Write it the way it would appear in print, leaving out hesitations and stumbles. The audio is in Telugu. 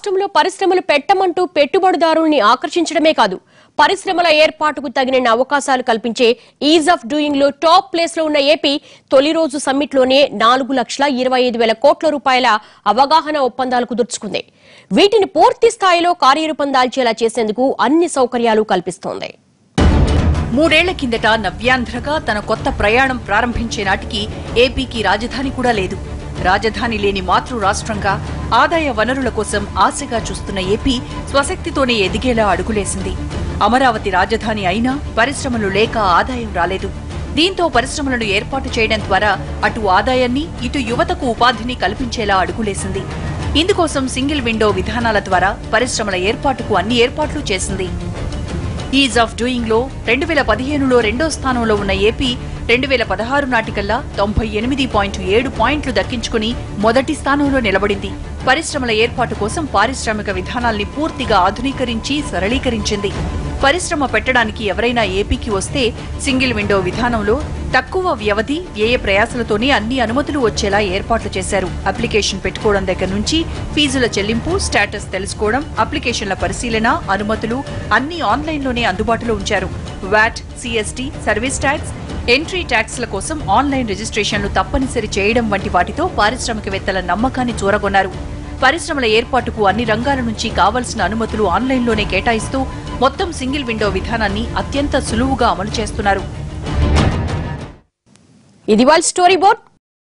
రాష్ట్రంలో పరిశ్రమలు పెట్టమంటూ పెట్టుబడిదారుల్ని ఆకర్షించడమే కాదు, పరిశ్రమల ఏర్పాటుకు తగిన అవకాశాలు కల్పించే ఈజ్ ఆఫ్ డూయింగ్ లో టాప్ ప్లేస్ లో ఉన్న ఏపీ తొలి రోజు సమ్మిట్ లోనే 4,25,000 కోట్ల రూపాయల అవగాహన ఒప్పందాలు కుదుర్చుకుంది. వీటిని పూర్తి స్థాయిలో కార్యరూపం దాల్చేలా చేసేందుకు అన్ని సౌకర్యాలు కల్పిస్తోంది. 3 ఏళ్ల కిందట నవ్యాంధ్రగా తన కొత్త ప్రయాణం ప్రారంభించే నాటికి ఏపీకి రాజధాని కూడా లేదు. రాజధాని లేని మాతృ రాష్ట్రంగా ఆదాయ వనరుల కోసం ఆశగా చూస్తున్న ఏపీ స్వశక్తితోనే ఎదిగేలా అడుగులేసింది. అమరావతి రాజధాని అయినా పరిశ్రమలు లేక ఆదాయం రాలేదు. దీంతో పరిశ్రమలను ఏర్పాటు చేయడం ద్వారా అటు ఆదాయాన్ని ఇటు యువతకు ఉపాధిని కల్పించేలా అడుగులేసింది. ఇందుకోసం సింగిల్ విండో విధానాల ద్వారా పరిశ్రమల ఏర్పాటుకు అన్ని ఏర్పాట్లు చేసింది. ఈజ్ ఆఫ్ డూయింగ్ లో 2015లో రెండో స్థానంలో ఉన్న ఏపీ 2016 నాటికల్లా 98.7 పాయింట్లు దక్కించుకుని మొదటి స్థానంలో నిలబడింది. పరిశ్రమల ఏర్పాటు కోసం పారిశ్రామిక విధానాల్ని పూర్తిగా ఆధునీకరించి సరళీకరించింది. పరిశ్రమ పెట్టడానికి ఎవరైనా ఏపీకి వస్తే సింగిల్ విండో విధానంలో తక్కువ వ్యవధి వ్యయ ప్రయాసలతోనే అన్ని అనుమతులు వచ్చేలా ఏర్పాట్లు చేశారు. అప్లికేషన్ పెట్టుకోవడం దగ్గర నుంచి ఫీజుల చెల్లింపు, స్టేటస్ తెలుసుకోవడం, అప్లికేషన్ల పరిశీలన, అనుమతులు అన్ని ఆన్లైన్లోనే అందుబాటులో ఉంచారు. VAT, CST, service tax, entry ట్యాక్స్ల కోసం ఆన్లైన్ రిజిస్ట్రేషన్లు తప్పనిసరి చేయడం వంటి వాటితో పారిశ్రామికవేత్తల నమ్మకాన్ని చూరగొన్నారు. పరిశ్రమల ఏర్పాటుకు అన్ని రంగాల నుంచి కావలసిన అనుమతులు ఆన్లైన్లోనే కేటాయిస్తూ మొత్తం సింగిల్ విండో విధానాన్ని అత్యంత సులువుగా అమలు చేస్తున్నారు. ఇది వాళ్ళ స్టోరీ బోర్డ్.